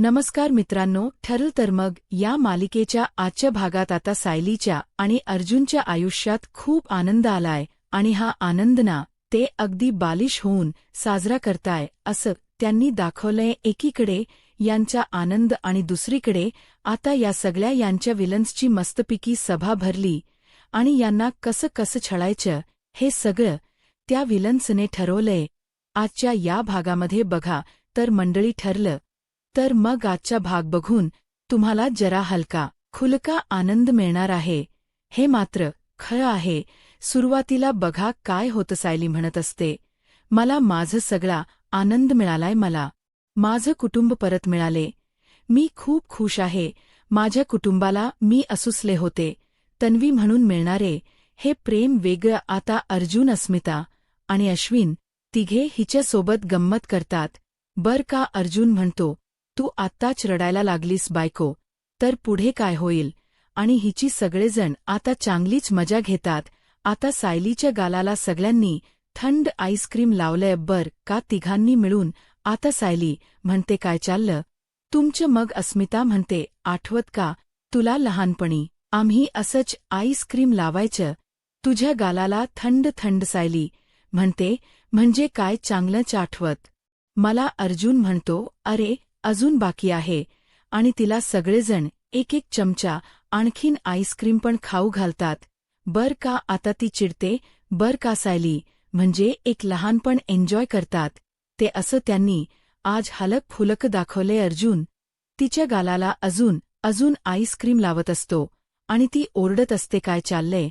नमस्कार मित्रांनो, ठरलं तर मग या मालिकेच्या आजच्या भागात आता सायलीच्या आणि अर्जुनच्या आयुष्यात खूप आनंद आलाय आणि हा आनंद ना ते अगदी बालिश होऊन साजरा करताय असं त्यांनी दाखवलंय. एकीकडे यांचा आनंद आणि दुसरीकडे आता या सगळ्या यांच्या विलन्सची मस्तपैकी सभा भरली आणि यांना कसं कसं छळायचं हे सगळं त्या विलन्सने ठरवलंय. आजच्या या भागामध्ये बघा तर मंडळी ठरलं तर मग आजचा भाग बघून तुम्हाला जरा हलका खुलका आनंद मिळणार आहे, हे मात्र खरं आहे. सुरुवातीला बघा काय होतं. सायली म्हणत असते, मला माझं सगळा आनंद मिळालाय, मला माझं कुटुंब परत मिळाले, मी खूप खुश आहे. माझ्या कुटुंबाला मी असुसले होते तन्वी म्हणून मिळणारे हे प्रेम वेगळं. आता अर्जुन, अस्मिता आणि अश्विन तिघे हिच्यासोबत गंमत करतात. बर का, अर्जुन म्हणतो, तू आत्ताच रडायला लागलीस बायको, तर पुढे काय होईल. आणि हिची सगळेजण आता चांगलीच मजा घेतात. आता सायलीच्या गालाला सगळ्यांनी थंड आईस्क्रीम लावलंय. बर का, तिघांनी मिळून. आता सायली म्हणते, काय चाललं तुमचं. मग अस्मिता म्हणते, आठवत का तुला लहानपणी आम्ही असंच आईस्क्रीम लावायचं तुझ्या गालाला थंड थंड. सायली म्हणते, म्हणजे काय चांगलंच आठवत मला. अर्जुन म्हणतो, अरे अजून बाकी आहे. आणि तिला सगळेजण एक एक चमचा आणखीन आईस्क्रीम पण खाऊ घालतात. बर का, आता ती चिडते. बर का, सायली म्हणजे एक लहानपण एन्जॉय करतात ते असं त्यांनी आज हलक फुलक दाखवले. अर्जुन तिच्या गालाला अजून अजून आईस्क्रीम लावत असतो आणि ती ओरडत असते, काय चाललंय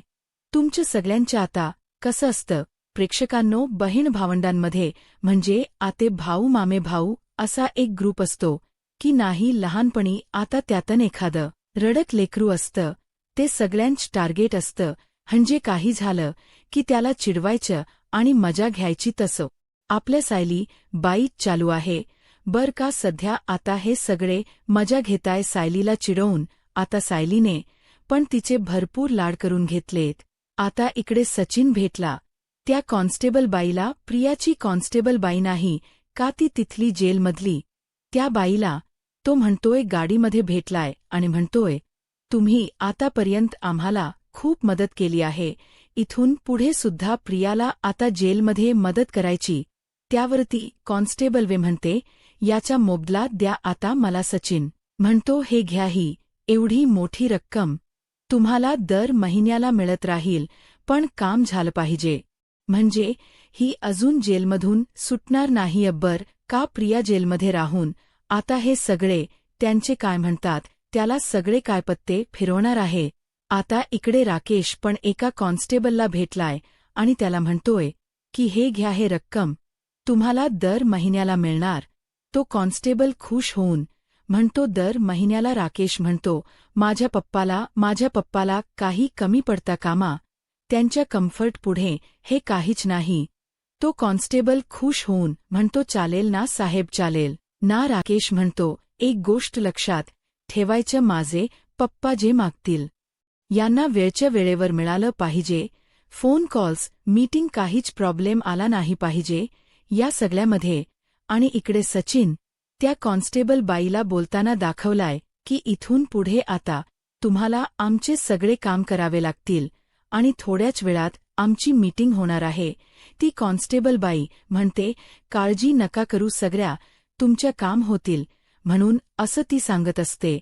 तुमचं सगळ्यांचं आता. कसं असतं प्रेक्षकांनो, बहीण भावंडांमध्ये म्हणजे आते भाऊ मामे भाऊ असा एक ग्रुप असतो की नाही. लहानपणी आता त्यातन एखादं रडक लेकरू असतं, ते सगळ्यांच टार्गेट असतं. म्हणजे काही झालं की त्याला चिडवायचं आणि मजा घ्यायची. तसं आपल्या सायली बाईत चालू आहे. बर का, सध्या आता हे सगळे मजा घेताय सायलीला चिडवून. आता सायलीने पण तिचे भरपूर लाड करून घेतलेत. आता इकडे सचिन भेटला त्या कॉन्स्टेबल बाईला. प्रियाची कॉन्स्टेबल बाई नाही का, ती तिथली जेलमधली त्या बाईला. तो म्हणतोय, गाडीमध्ये भेटलाय आणि म्हणतोय, तुम्ही आतापर्यंत आम्हाला खूप मदत केली आहे, इथून पुढे सुद्धा प्रियाला आता जेलमध्ये मदत करायची. त्यावरती कॉन्स्टेबल वे म्हणते, याचा मोबदला द्या आता मला. सचिन म्हणतो, हे घ्या, ही एवढी मोठी रक्कम तुम्हाला दर महिन्याला मिळत राहील, पण काम झालं पाहिजे, म्हणजे ही अजून जेलमधून सुटणार नाही. बर का, प्रिया जेलमध्ये राहून आता हे सगळे त्यांचे काय म्हणतात त्याला सगळे काय पत्ते फिरवणार आहे. आता इकडे राकेश पण एका कॉन्स्टेबलला भेटलाय आणि त्याला म्हणतोय की हे घ्या, हे रक्कम तुम्हाला दर महिन्याला मिळणार. तो कॉन्स्टेबल खुश होऊन म्हणतो, दर महिन्याला. राकेश म्हणतो, माझ्या पप्पाला काही कमी पडता कामा, त्यांच्या कम्फर्ट पुढे हे काहीच नाही. तो कॉन्स्टेबल खुश होऊन म्हणतो, चालेल ना साहेब, चालेल ना. राकेश म्हणतो, एक गोष्ट लक्षात ठेवायचं, माझे पप्पा जे मागतील यांना वेळच्या वेळेवर मिळालं पाहिजे. फोन कॉल्स, मीटिंग, काहीच प्रॉब्लेम आला नाही पाहिजे या सगळ्यामध्ये. आणि इकडे सचिन त्या कॉन्स्टेबल बाईला बोलताना दाखवलाय की इथून पुढे आता तुम्हाला आमचे सगळे काम करावे लागतील आणि थोड्याच वेळात आमची मीटिंग होणार आहे. ती कॉन्स्टेबल बाई म्हणते, काळजी नका करू, सगळ्या तुमच्या काम होतील म्हणून असं ती सांगत असते.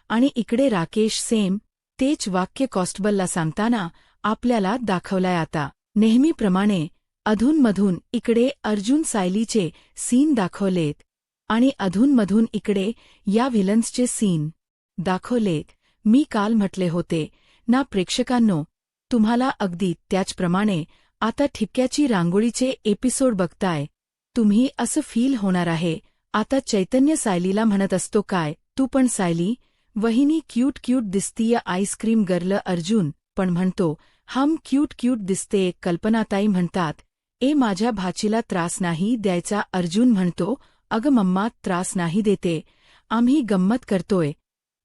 आणि इकडे राकेश सेम तेच वाक्य कॉन्स्टेबलला सांगताना आपल्याला दाखवलाय. आता नेहमीप्रमाणे अधूनमधून इकडे अर्जुन सायलीचे सीन दाखवलेत आणि अधूनमधून इकडे या व्हिलन्सचे सीन दाखवलेत. मी काल म्हटले होते ना प्रेक्षकांनो, तुम्हाला अगदी त्याचप्रमाणे आता ठिपक्याची रांगोळीचे एपिसोड बघताय तुम्ही असं फील होणार आहे. आता चैतन्य सायलीला म्हणत असतो, काय तू पण सायली वहिनी क्यूट क्यूट दिसतीय आईस्क्रीम गर्ल. अर्जुन पण म्हणतो, हम क्यूट क्यूट दिसते. कल्पनाताई म्हणतात, ए माझ्या भाचीला त्रास नाही द्यायचा. अर्जुन म्हणतो, अगं मम्मा, त्रास नाही देते, आम्ही गंमत करतोय.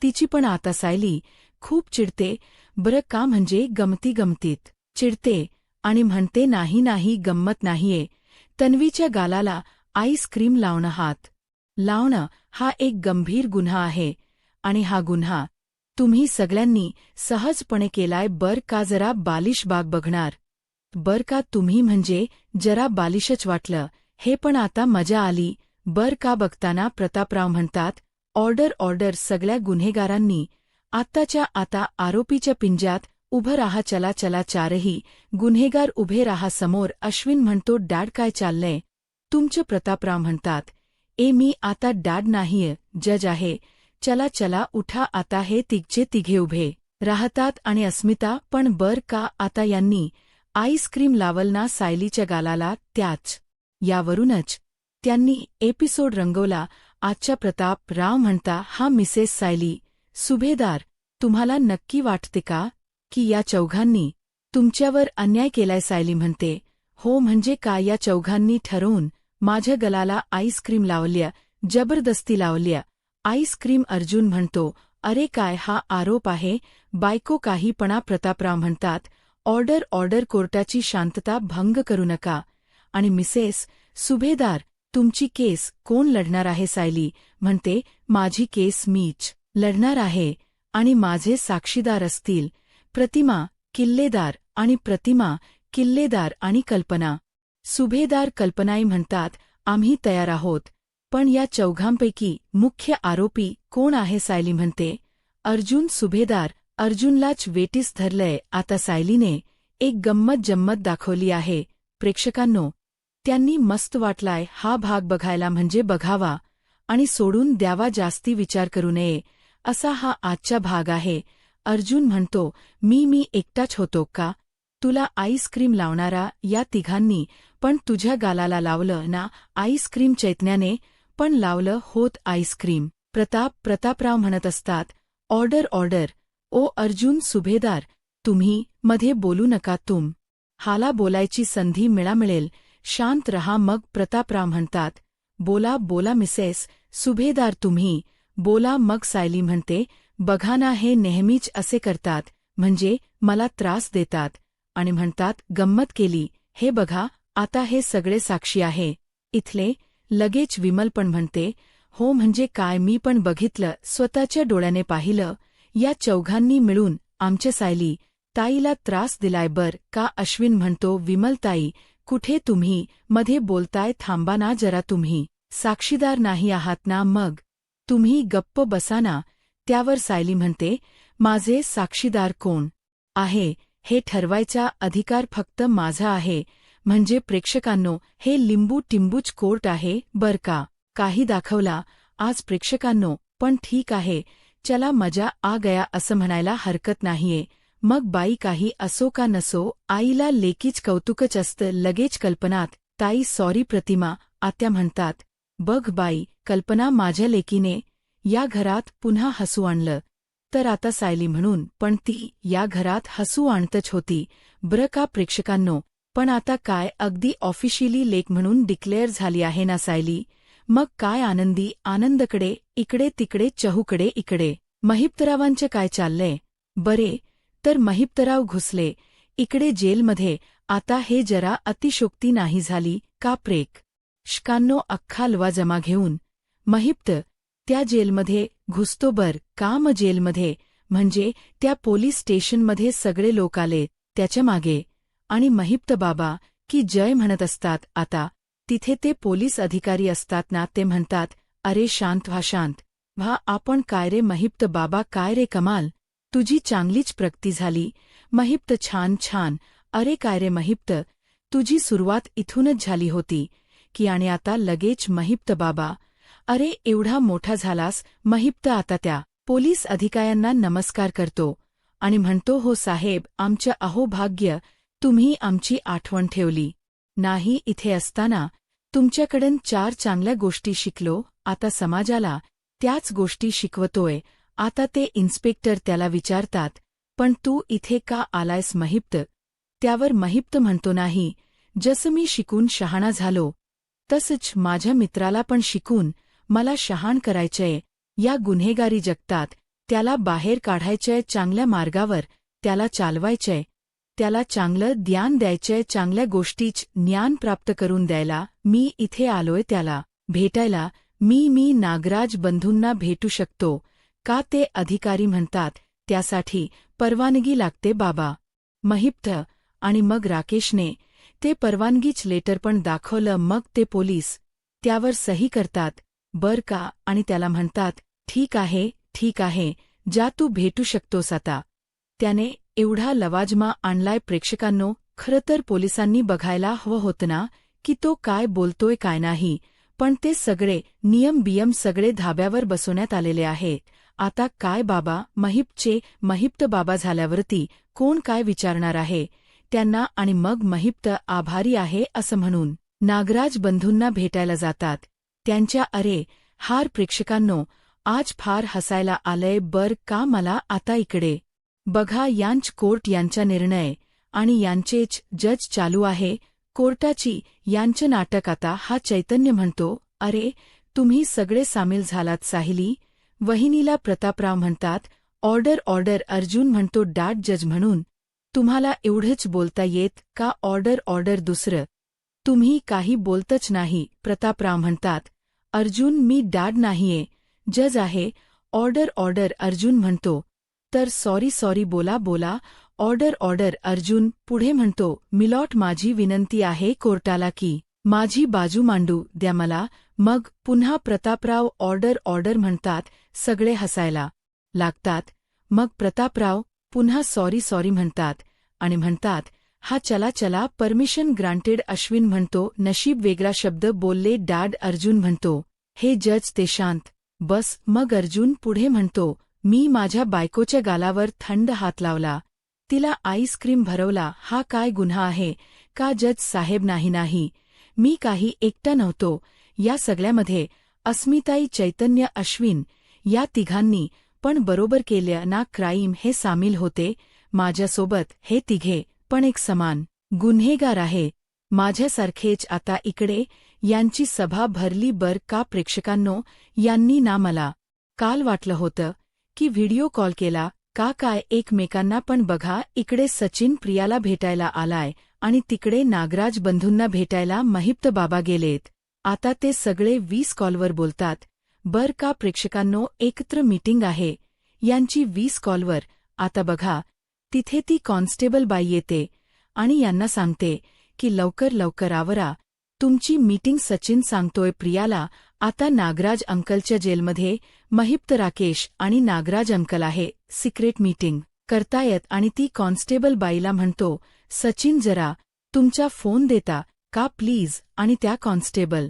तिची पण आता सायली खूप चिडते. बरं का, म्हणजे गमती गमतीत चिडते आणि म्हणते, नाही नाही गंमत नाहीये. तन्वीच्या गालाला आईस्क्रीम लावणं हात लावणं हा एक गंभीर गुन्हा आहे आणि हा गुन्हा तुम्ही सगळ्यांनी सहजपणे केलाय बर का. जरा बालिश बाग बघणार बर का तुम्ही, म्हणजे जरा बालिशच वाटलं हे, पण आता मजा आली बर का. बघताना प्रतापराव म्हणतात, ऑर्डर ऑर्डर. सगळ्या गुन्हेगारांनी आत्ताच्या आता आरोपीच्या पिंज्यात उभं राहा. चला चला चारही गुन्हेगार उभे राहा समोर. अश्विन म्हणतो, डॅड काय चाललंय तुमचं. प्रतापराव म्हणतात, मी आता डॅड नाहीये, जज आहे. चला चला उठा. आता हे तिघचे तिघे उभे राहतात आणि अस्मिता पण बर का. आता यांनी आईस्क्रीम लावल ना सायलीच्या गालाला, त्याच यावरूनच त्यांनी एपिसोड रंगवला आजच्या. प्रतापराव म्हणता, हा मिसेस सायली सुभेदार, तुम्हाला नक्की वाटते का की या चौघांनी तुमच्यावर अन्याय केलाय. सायली म्हणते, हो म्हणजे काय. या चौघांनी ठरवून माझ्या गलाला आईस्क्रीम लावल्या, जबरदस्ती लावल्या आईस्क्रीम. अर्जुन म्हणतो, अरे काय हा आरोप आहे बायको काहीपणा. प्रतापराव म्हणतात, ऑर्डर ऑर्डर. कोर्टाची शांतता भंग करू नका. आणि मिसेस सुभेदार, तुमची केस कोण लढणार आहे. सायली म्हणते, माझी केस मीच लढणार आहे आणि माझे साक्षीदार असतील प्रतिमा किल्लेदार आणि प्रतिमा किल्लेदार आणि कल्पना सुभेदार. कल्पनाई म्हणतात, आम्ही तयार आहोत, पण या चौघांपैकी मुख्य आरोपी कोण आहे. सायली म्हणते, अर्जुन सुभेदार. अर्जुनलाच वेटीस धरलंय. आता सायलीने एक गंमत जम्मत दाखवली आहे प्रेक्षकांनो. त्यांनी मस्त वाटलाय हा भाग बघायला, म्हणजे बघावा आणि सोडून द्यावा, जास्ती विचार करू नये असा हा आजचा भाग आहे. अर्जुन म्हणतो, मी एकटाच होतो का तुला आईस्क्रीम लावणारा. या तिघांनी पण तुझ्या गालाला लावलं ना आईस्क्रीम. चैतन्याने पण लावलं होत आईस्क्रीम. प्रतापराव म्हणत असतात, ऑर्डर ऑर्डर. ओ अर्जुन सुभेदार, तुम्ही मध्ये बोलू नका. हाला बोलायची संधी मिळेल, शांत रहा. मग प्रतापराव म्हणतात, बोला बोला मिसेस सुभेदार, तुम्ही बोला. मग सायली म्हणते, बघा ना हे नेहमीच असे करतात, म्हणजे मला त्रास देतात. आणि म्हणतात, गंमत केली. हे बघा आता हे सगळे साक्षी आहे इथले. लगेच विमल पण म्हणते, हो म्हणजे काय, मी पण बघितलं, स्वतःच्या डोळ्याने पाहिलं. या चौघांनी मिळून आमच्या सायली ताईला त्रास दिलाय बर का. अश्विन म्हणतो, विमलताई कुठे तुम्ही मध्ये बोलताय, थांबा ना जरा. तुम्ही साक्षीदार नाही आहात ना, मग तुम्ही गप्प बसा ना. त्यावर सायली म्हणते, माझे साक्षीदार कोण आहे हे ठरवायचा अधिकार फक्त माझा आहे. म्हणजे प्रेक्षकांनो, हे लिंबू टिंबूच कोर्ट आहे बर का. काही दाखवला आज प्रेक्षकांनो, पण ठीक आहे, चला मजा आ गया असं म्हणायला हरकत नाहीये. मग बाई काही असो का नसो, आईला लेकीच कौतुकच असतं. लगेच कल्पनात, ताई सॉरी. प्रतिमा आत्या म्हणतात, बघ बाई कल्पना, माझ्या लेकीने या घरात पुन्हा हसू आणलं तर आता सायली म्हणून पण ती या घरात हसू आणतच होती ब्र का. प्रेक्षकांनो, पण आता काय, अगदी ऑफिशियली लेक म्हणून डिक्लेअर झाली आहे ना सायली. मग काय आनंदी आनंदकडे, इकडे तिकडे चहूकडे इकडे. महिपतरावांचं काय चाललंय बरे, तर महिपतराव घुसले इकडे जेलमध्ये. आता हे जरा अतिशोक्ती नाही झाली का प्रेक्षकांनो. अख्खा लवा जमा घेऊन महिप्त त्या जेलमध्ये घुसतो बर का. म जेलमध्ये म्हणजे त्या पोलीस स्टेशनमध्ये सगळे लोक आले त्याच्या मागे आणि महिप्त बाबा की जय म्हणत असतात. आता तिथे ते पोलीस अधिकारी असतात ना, ते म्हणतात, अरे शांत व्हा आपण. काय रे महिप्त बाबा, काय रे कमाल, तुझी चांगलीच प्रगती झाली. महिप्त छान. अरे काय रे महिप्त, तुझी सुरुवात इथूनच झाली होती की. आणि आता लगेच महिप्त बाबा, अरे एवढा मोठा झालास महिप्त. आता त्या पोलीस अधिकाऱ्यांना नमस्कार करतो आणि म्हणतो, हो साहेब, आमचं अहोभाग्य, तुम्ही आमची आठवण ठेवली. नाही इथे असताना तुमच्याकडून 4 चांगल्या गोष्टी शिकलो, आता समाजाला त्याच गोष्टी शिकवतोय. आता ते इन्स्पेक्टर त्याला विचारतात, पण तू इथे का आलायस महिप्त. त्यावर महिप्त म्हणतो, नाही, जसं मी शिकून शहाणा झालो तसंच माझ्या मित्राला पण शिकून मला शहाण करायचंय. या गुन्हेगारी जगतात त्याला बाहेर काढायचंय, चांगल्या मार्गावर त्याला चालवायचंय, त्याला चांगलं ज्ञान द्यायचंय, चांगल्या गोष्टीच ज्ञान प्राप्त करून द्यायला मी इथे आलोय त्याला भेटायला. मी नागराज बंधूंना भेटू शकतो का? ते अधिकारी म्हणतात, त्यासाठी परवानगी लागते बाबा. महिप्त आणि मग राकेशने ते परवानगीच लेटर पण दाखवलं. मग ते पोलीस त्यावर सही करतात. बर का? आणि त्याला म्हणतात, ठीक आहे, जा तू भेटू शकतोस आता. त्याने एवढा लवाजमा आणलाय प्रेक्षकांनो. खरं तर पोलिसांनी बघायला हवं होतं ना, की तो काय बोलतोय काय नाही. पण ते सगळे नियम सगळे धाब्यावर बसवण्यात आलेले आहे. आता काय बाबा, महिप्त बाबा झाल्यावरती कोण काय विचारणार आहे त्यांना? आणि मग महिप्त आभारी आहे असं म्हणून नागराज बंधूंना भेटायला जातात. त्यांच्या हार प्रेक्षकांनो, आज फार हसायला आलंय बर का मला. आता इकडे बघा, यांच कोर्ट यांचा निर्णय आणि यांचेच जज चालू आहे कोर्टाची. यांचं नाटक आता. हा चैतन्य म्हणतो, अरे तुम्ही सगळे सामील झालात साहिली वहिनीला. प्रतापराव म्हणतात, ऑर्डर. अर्जुन म्हणतो, डॅड जज म्हणून तुम्हाला एवढंच बोलता येत का? ऑर्डर. दुसरं तुम्ही काही बोलतच नाही. प्रतापराव म्हणतात, अर्जुन मी डॅड नाहीये, जज आहे. ऑर्डर. अर्जुन म्हणतो, तर सॉरी बोला. ऑर्डर. अर्जुन पुढे म्हणतो, मिलॉट माझी विनंती आहे कोर्टाला की माझी बाजू मांडू द्या मला. मग पुन्हा प्रतापराव ऑर्डर म्हणतात. सगळे हसायला लागतात. मग प्रतापराव पुन्हा सॉरी म्हणतात आणि म्हणतात, हा चला परमिशन ग्रांटेड. अश्विन म्हणतो, नशीब वेगळा शब्द बोलले डॅड. अर्जुन म्हणतो, हे जज ते शांत बस. मग अर्जुन पुढे म्हणतो, मी माझ्या बायकोच्या गालावर थंड हात लावला, तिला आईस्क्रीम भरवला. हा काय गुन्हा आहे का जज साहेब? नाही, मी काही एकटा नव्हतो या सगळ्यामध्ये. अस्मिताई, चैतन्य, अश्विन या तिघांनी पण बरोबर केलं ना? क्राईम हे सामील होते माझ्यासोबत. हे तिघे पण एक समान गुन्हेगार आहे माझ्यासारखेच. आता इकडे यांची सभा भरली बर का प्रेक्षकांनो. यांनी ना मला काल वाटलं होतं की व्हिडिओ कॉल केला का काय एकमेकांना. पण बघा, इकडे सचिन प्रियाला भेटायला आलाय आणि तिकडे नागराज बंधूंना भेटायला महिप्त बाबा गेलेत. आता ते सगळे 20 कॉलवर बोलतात बर का प्रेक्षकांनो. एकत्र मीटिंग आहे यांची 20 कॉलवर. आता बघा, तिथे ती कॉन्स्टेबल बाई येते आणि यांना सांगते की लवकर आवरा तुमची मीटिंग. सचिन सांगतोय प्रियाला, आता नागराज अंकलच्या जेलमध्ये महिप्त, राकेश आणि नागराज अंकल आहे. सिक्रेट मीटिंग करतायत. आणि ती कॉन्स्टेबल बाईला म्हणतो, सचिन जरा तुमचा फोन देता का प्लीज? आणि त्या कॉन्स्टेबल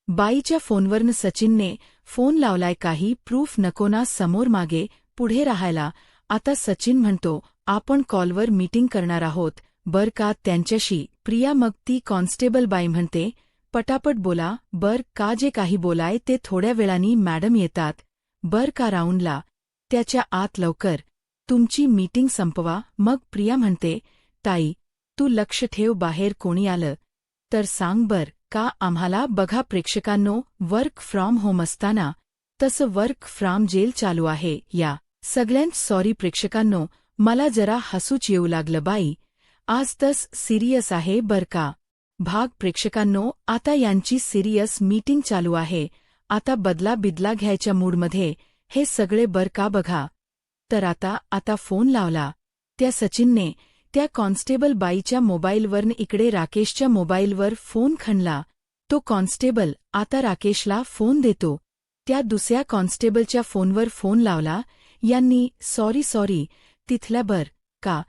बाईच्या फोनवरनं सचिनने फोन लावलाय. काही प्रूफ नको ना समोर मागे पुढे राहायला. आता सचिन म्हणतो, आपण कॉलवर मीटिंग करणार आहोत बर का त्यांच्याशी. प्रिया मग ती कॉन्स्टेबल बाई म्हणते, पटापट बोला बर का, जे काही बोलाय ते. थोड्या वेळानी मॅडम येतात बर का राऊंडला, त्याच्या आत लवकर तुमची मीटिंग संपवा. मग प्रिया म्हणते, ताई तू लक्ष ठेव, बाहेर कोणी आलं तर सांग बर का आम्हाला. बघा प्रेक्षकांनो, वर्क फ्रॉम होम असताना तसं वर्क फ्रॉम जेल चालू आहे. या सगळ्यांत सॉरी प्रेक्षकांनो, मला जरा हसूच येऊ लागलं बाई. आज तस सिरियस आहे बर का भाग. प्रेक्षकांनो, आता यांची सिरियस मीटिंग चालू आहे. आता बदला घ्यायच्या मूडमध्ये हे सगळे बर का. बघा, तर आता फोन लावला त्या सचिनने त्या कॉन्स्टेबल बाईच्या मोबाईलवरनं. इकडे राकेशच्या मोबाईलवर फोन खणला. तो कॉन्स्टेबल आता राकेशला फोन देतो. त्या दुसऱ्या कॉन्स्टेबलच्या फोनवर फोन लावला यांनी. सॉरी तिथल्या बर का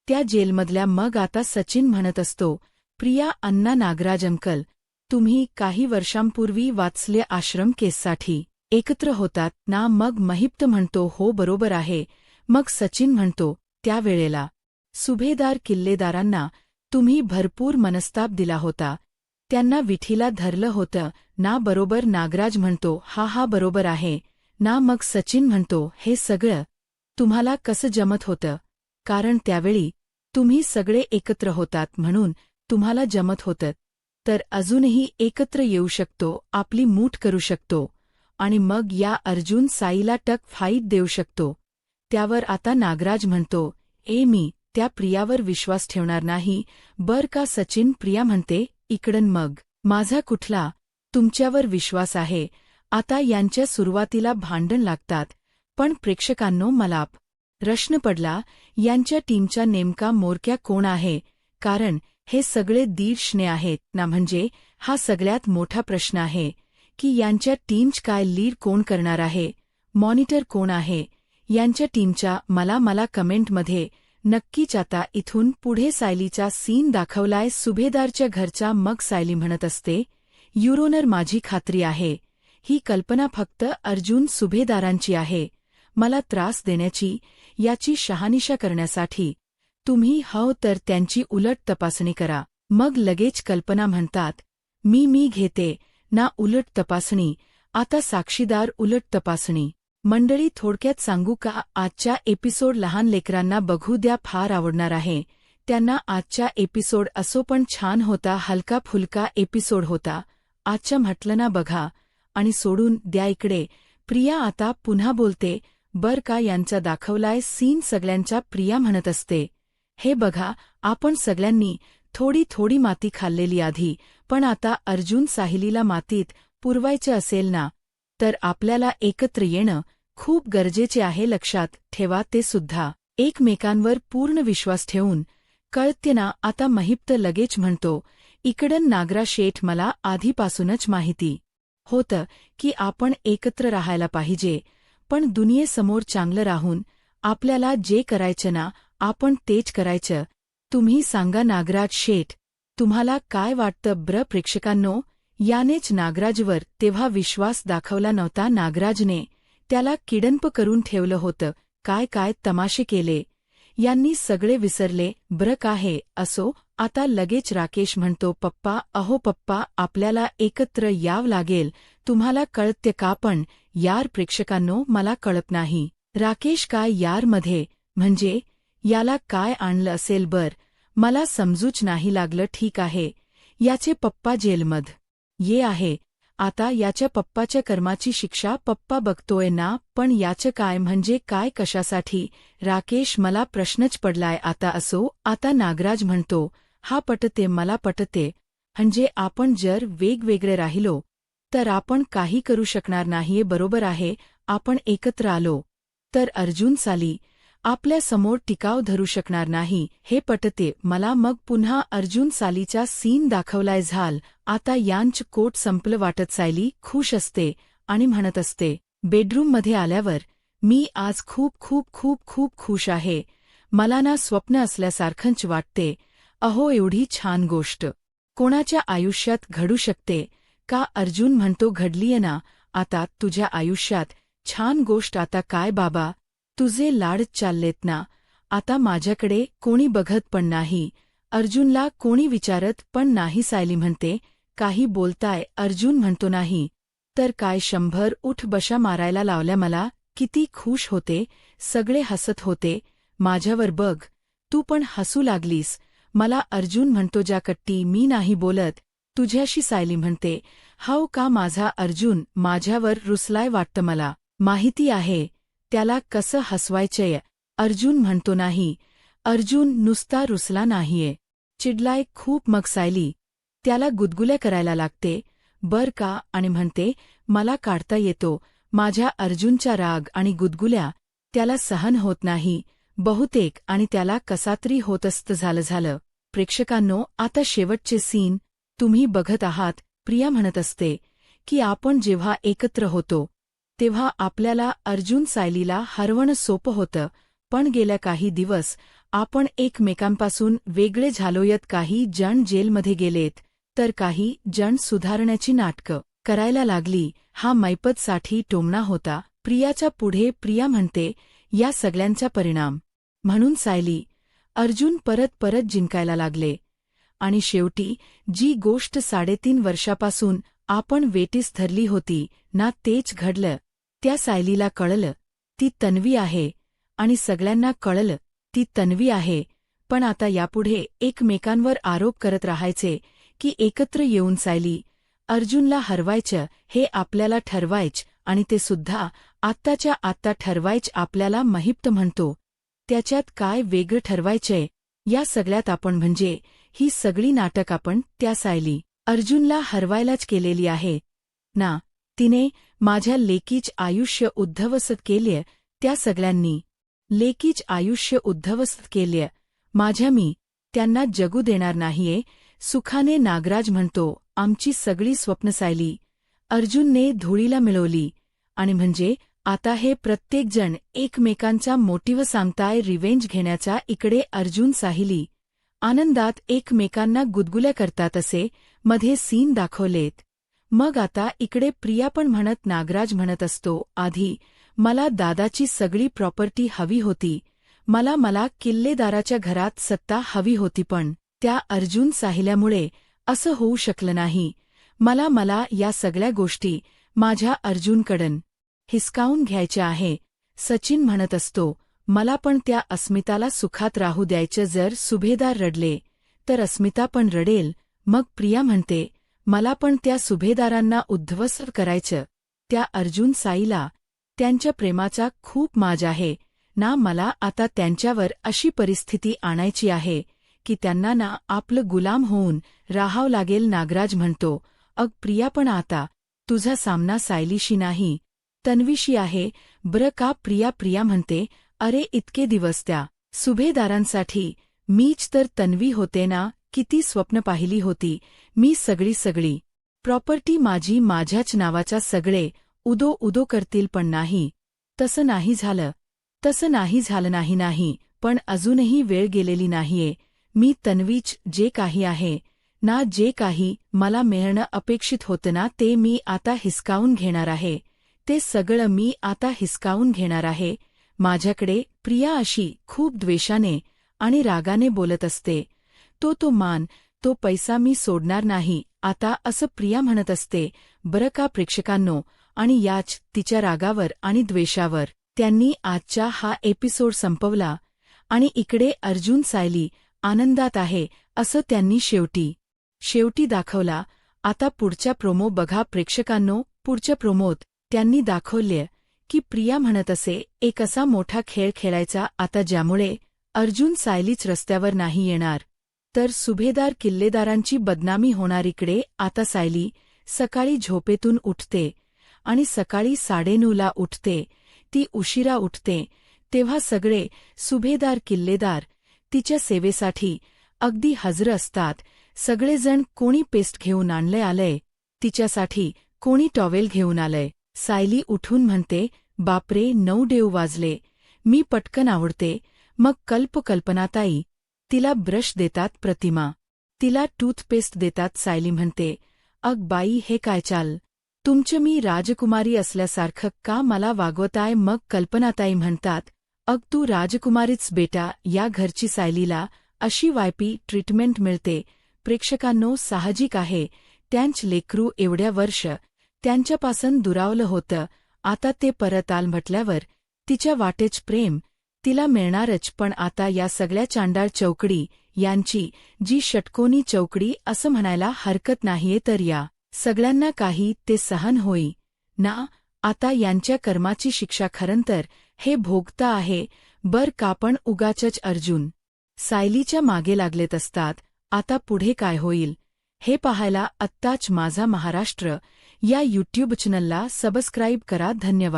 त्या जेलमधल्या. मग आता सचिन म्हणत असतो, प्रिया, अण्णा, नागराज अंकल तुम्ही काही वर्षांपूर्वी वाचले आश्रम केससाठी एकत्र होतात ना? मग महिप्त म्हणतो, हो बरोबर आहे. मग सचिन म्हणतो, त्यावेळेला सुभेदार किल्लेदारांना तुम्ही भरपूर मनस्ताप दिला होता, त्यांना विठीला धरलं होतं ना? बरोबर. नागराज म्हणतो, हा बरोबर आहे ना? मग सचिन म्हणतो, हे सगळं तुम्हाला कसं जमत होतं? कारण त्यावेळी तुम्ही सगळे एकत्र होतात म्हणून तुम्हाला जमत होतं. तर अजूनही एकत्र येऊ शकतो, आपली मूठ करू शकतो आणि मग या अर्जुन साईला टक फाईट देऊ शकतो. त्यावर आता नागराज म्हणतो, मी त्या प्रियावर विश्वास ठेवणार नाही बर का. सचिन, प्रिया म्हणते, इकडन मग माझा कुठला तुमच्यावर विश्वास आहे? आता यांच्या सुरुवातीला भांडण लागतात, पण प्रेक्षकांनो मला प्रश्न पडला, यांच्या टीमचा नेमका मोरक्या कोण आहे? कारण हे सगळे दीर्षणे आहेत ना, म्हणजे हा सगळ्यात मोठा प्रश्न आहे की यांच्या टीमच काय लीड कोण करणार आहे, मॉनिटर कोण आहे यांच्या टीमच्या. मला कमेंटमध्ये नक्कीच. आता इथून पुढे सायलीचा सीन दाखवलाय सुभेदारच्या घरचा, मग सायली म्हणत असते, युरोनर माझी खात्री आहे, ही कल्पना फक्त अर्जुन सुभेदारांची आहे, मला त्रास देण्याची, याची शहानिशा करण्यासाठी. तुम्ही हवं तर त्यांची उलट तपासणी करा. मग लगेच कल्पना म्हणतात, मी घेते ना उलट तपासणी, आता साक्षीदार उलट तपासणी. मंडळी, थोडक्यात सांगू का, आजचा एपिसोड लहान लेकरांना बघू द्या, फार आवडणार आहे त्यांना. आजचा एपिसोड असो पण छान होता, हलका फुलका एपिसोड होता आजच्या. म्हटलं ना बघा आणि सोडून द्या. इकडे प्रिया आता पुन्हा बोलते बर का, यांचा दाखवलाय सीन सगळ्यांचा. प्रिया म्हणत असते, हे बघा, आपण सगळ्यांनी थोडी थोडी माती खाल्लेली आधी, पण आता अर्जुन साहिलीला मातीत पुरवायचं असेल ना, तर आपल्याला एकत्र येणं खूप गरजेचे आहे. लक्षात ठेवा, ते सुद्धा एकमेकांवर पूर्ण विश्वास ठेवून. कळते ना? आता महिप्त लगेच म्हणतो, इकडं नागरा शेठ, मला आधीपासूनच माहिती होतं की आपण एकत्र राहायला पाहिजे, पण दुनियेसमोर चांगलं राहून आपल्याला जे करायचं ना, आपण तेच करायचं. तुम्ही सांगा नागराज शेठ, तुम्हाला काय वाटतं ब्र? प्रेक्षकांनो, यानेच नागराजवर तेव्हा विश्वास दाखवला नव्हता. नागराजने त्याला किडनप करून ठेवलं होतं. काय तमाशे केले, यांनी सगळे विसरले ब्र का हे. असो, आता लगेच राकेश म्हणतो, पप्पा, अहो पप्पा, आपल्याला एकत्र यावं लागेल. तुम्हाला कळते का? पण यार प्रेक्षकांनो, मला कळत नाही. राकेश काय यार मध्ये? म्हणजे याला काय आणलं असेल बर? मला समजूच नाही लागलं. ठीक आहे, याचे पप्पा जेलमध्ये ये आहे, आता याच्या पप्पाच्या कर्माची शिक्षा पप्पा बघतोय ना, पण याचं काय म्हणजे काय, कशासाठी? राकेश, मला प्रश्नच पडलाय आता. असो, आता नागराज म्हणतो, हा पटते, मला पटते. म्हणजे आपण जर वेगवेगळे राहिलो तर आपण काही करू शकणार नाहीये. बरोबर आहे, आपण एकत्र आलो तर अर्जुन साली आपल्या समोर टिकाव धरू शकणार नाही. हे पटते मला. मग पुन्हा अर्जुन सालीचा सीन दाखवलाय. झाल आता यांच कोट संपलं वाटत. सायली खुश असते आणि म्हणत असते, बेडरूममध्ये आल्यावर, मी आज खूप खूप खूप खूप खुश आहे. मला ना स्वप्न असल्यासारखंच वाटते. अहो, एवढी छान गोष्ट कोणाच्या आयुष्यात घडू शकते का? अर्जुन म्हणतो, घडलीय ना आता तुझ्या आयुष्यात छान गोष्ट. आता काय बाबा, तुझे लाड चाललेत ना, आता माझ्याकडे कोणी बघत पण नाही, अर्जुनला कोणी विचारत पण नाही. सायली म्हणते, काही बोलताय? अर्जुन म्हणतो, नाही तर काय, 100 उठ बशा मारायला लावल्या मला. किती खुश होते, सगळे हसत होते माझ्यावर. बघ, तू पण हसू लागलीस मला. अर्जुन म्हणतो, जा कट्टी, मी नाही बोलत तुझ्याशी. सायली म्हणते, हाव का? माझा अर्जुन माझ्यावर रुसलाय वाटतं, मला माहिती आहे त्याला कसं हसवायचंय. अर्जुन म्हणतो, नाही, अर्जुन नुसता रुसला नाहीये, चिडलाय खूप. मग सायली त्याला गुदगुल्या करायला लागते बर का, आणि म्हणते, मला काढता येतो माझ्या अर्जुनचा राग आणि गुदगुल्या त्याला सहन होत नाही बहुतेक, आणि त्याला कसातरी होत असतं. झालं. प्रेक्षकांनो, आता शेवटचे सीन तुम्ही बघत आहात. प्रिया म्हणत असते की आपण जेव्हा एकत्र होतो तेव्हा आपल्याला अर्जुन सायलीला हरवणं सोपं होतं, पण गेल्या काही दिवस आपण एकमेकांपासून वेगळे झालोयत. काही जण जेलमध्ये गेलेत तर काही जण सुधारण्याची नाटकं करायला लागली. हा मैपतसाठी टोमणा होता प्रियाच्या पुढे. प्रिया म्हणते, या सगळ्यांचा परिणाम म्हणून सायली अर्जुन परत जिंकायला लागले, आणि शेवटी जी गोष्ट 3.5 वर्षापासून आपण वेटीस धरली होती ना, तेच घडलं. त्या सायलीला कळलं ती तन्वी आहे, आणि सगळ्यांना कळलं ती तन्वी आहे. पण आता यापुढे एकमेकांवर आरोप करत राहायचे की एकत्र येऊन सायली अर्जुनला हरवायचं, हे आपल्याला ठरवायच, आणि ते सुद्धा आत्ताच्या आत्ता ठरवायच आपल्याला. महिप्त म्हणतो, त्याच्यात काय वेगळं ठरवायचंय? या सगळ्यात आपण म्हणजे ही सगळी नाटक आपण त्या सायली अर्जुनला हरवायलाच केलेली आहे ना. तिने माझ्या लेकीच आयुष्य उद्ध्वस्त केल्य त्या सगळ्यांनी. लेकीच आयुष्य उद्ध्वस्त केल्य माझ्या मी त्यांना जगू देणार नाहीये. सुखाने नागराज म्हणतो आमची सगळी स्वप्न सायली अर्जुनने धुळीला मिळवली. आणि म्हणजे आता हे प्रत्येकजण एकमेकांचा मोटिव्ह सांगताय रिवेंज घेण्याचा. इकडे अर्जुन साहिली आनंदात एकमेकांना गुदगुल्या करतात असे मध्ये सीन दाखवलेत. मग आता इकडे प्रिया पण म्हणत नागराज म्हणत असतो आधी मला दादाची सगळी प्रॉपर्टी हवी होती. मला किल्लेदाराच्या घरात सत्ता हवी होती पण त्या अर्जुन साहिल्यामुळे असं होऊ शकलं नाही. मला या सगळ्या गोष्टी माझ्या अर्जुनकडून हिसकावून घ्यायच्या आहे. सचिन म्हणत असतो मला पण त्या अस्मिताला सुखात राहू द्यायचं. जर सुभेदार रडले तर अस्मिता पण रडेल. मग प्रिया म्हणते मला पण त्या सुभेदारांना उद्ध्वस्त करायचं. त्या अर्जुन साईला त्यांच्या प्रेमाचा खूप माज आहे ना. मला आता त्यांच्यावर अशी परिस्थिती आणायची आहे की त्यांना ना आपलं गुलाम होऊन राहावं लागेल. नागराज म्हणतो प्रिया पण आता तुझा सामना सायलीशी नाही तन्वीशी आहे बरं का. प्रिया म्हणते अरे इतके दिवस त्या सुभेदारांसाठी मीच तर तन्वी होते ना. किती स्वप्न पाहिली होती मी. सगळी प्रॉपर्टी माझी माझ्याच नावाच्या. सगळे उदो करतील पण नाही. तसं नाही झालं नाही. पण अजूनही वेळ गेलेली नाहीये. मी तन्वीच जे काही आहे ना जे काही मला मिळणं अपेक्षित होतं ना ते मी आता हिसकावून घेणार आहे. ते सगळं मी आता हिसकावून घेणार आहे माझ्याकडे. प्रिया अशी खूप द्वेषाने आणि रागाने बोलत असते. तो मान तो पैसा मी सोडणार नाही आता असं प्रिया म्हणत असते. बरं का प्रेक्षकांनो आणि याच तिच्या रागावर आणि द्वेषावर त्यांनी आजचा हा एपिसोड संपवला. आणि इकडे अर्जुन सायली आनंदात आहे असं त्यांनी शेवटी दाखवला. आता पुढच्या प्रोमो बघा प्रेक्षकांनो. पुढच्या प्रोमोत त्यांनी दाखवले की प्रिया म्हणत असे एक असा मोठा खेळ खेळायचा आता ज्यामुळे अर्जुन सायलीच रस्त्यावर नाही येणार तर सुभेदार किल्लेदारांची बदनामी होणार. इकडे आता सायली सकाळी झोपेतून उठते आणि सकाळी 9:30ला उठते. ती उशिरा उठते तेव्हा सगळे सुभेदार किल्लेदार तिच्या सेवेसाठी अगदी हजर असतात. सगळेजण कोणी पेस्ट घेऊन आलंय तिच्यासाठी कोणी टॉवेल घेऊन आलंय. सायली उठून म्हणते बापरे 9 वाजले. मी पटकन आवडते. मग कल्पनाताई तिला ब्रश देतात. प्रतिमा तिला टूथपेस्ट देतात. सायली म्हणते बाई हे काय चाल तुमचं मी राजकुमारी असल्यासारखं का मला वागवताय. मग कल्पनाताई म्हणतात तू राजकुमारीच बेटा. या घरची सायलीला अशी वायपी ट्रीटमेंट मिळते. प्रेक्षकांनो साहजिक आहे त्यांच लेकरू एवढ्या वर्ष त्यांच्यापासून दुरावलं होतं. आता ते परत आल म्हटल्यावर तिच्या वाटेच प्रेम तिला मिळणारच. पण आता या सगळ्या चांडाळ चौकडी यांची जी षटकोनी चौकडी असं म्हणायला हरकत नाहीये तर या सगळ्यांना काही ते सहन होई ना. आता यांच्या कर्माची शिक्षा खरंतर हे भोगता आहे बर का. पण उगाचच अर्जुन सायलीच्या मागे लागलेत असतात. आता पुढे काय होईल हे पाहायला आत्ताच माझा महाराष्ट्र या यूट्यूब चॅनलला सबस्क्राईब करा. धन्यवाद.